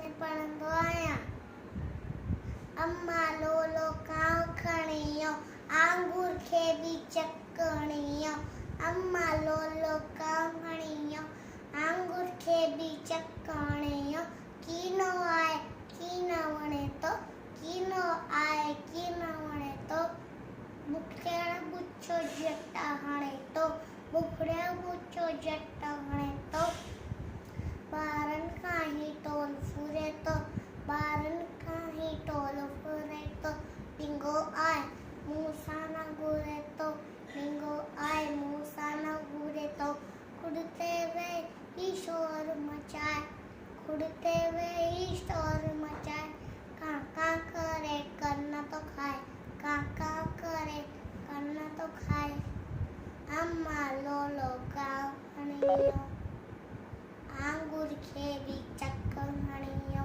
पढ़ंदो आहियां। अम्मा लोलो कांव खणियो, आंगूर खे बि चखणियो। अम्मा लोलो कांव खणियो, आंगूर खे बि चखणियो। कीनो आहे की न वणे तो, कीनो आहे की न वणे तो। बुखिड़ा बुछो जट हणे तो, बुखिड़ा बुछो जट हणे तो। ॿारनि खां ही टोल फुरे तो, ॿारनि खां ही टोल फुरे तो। ढिंगो आहे मूं सां न घुरे तो, ढिंगो आहे मूं सां न घुरे तो। खुड़ते वेही शोर मचाए, खुड़ते वेही शोर मचाए। कां कां करे कन्न तो खाए, कां कां करे कन्न तो खाए। अम्मा लोलो कांव खणियो, आंगूर खे बि चखणियो।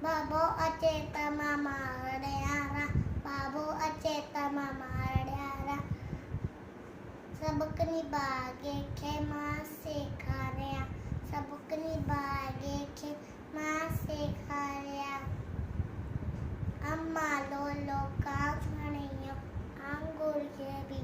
बाबो अचे त मां मार ॾियारां, बाबो अचे त मां मार ॾियारां। सबकनी बागे खे मां सेखारियां, सबकनी बागे खे मां सेखारियां। अम्मा लोलो कांव खणियो, आंगूर खे बि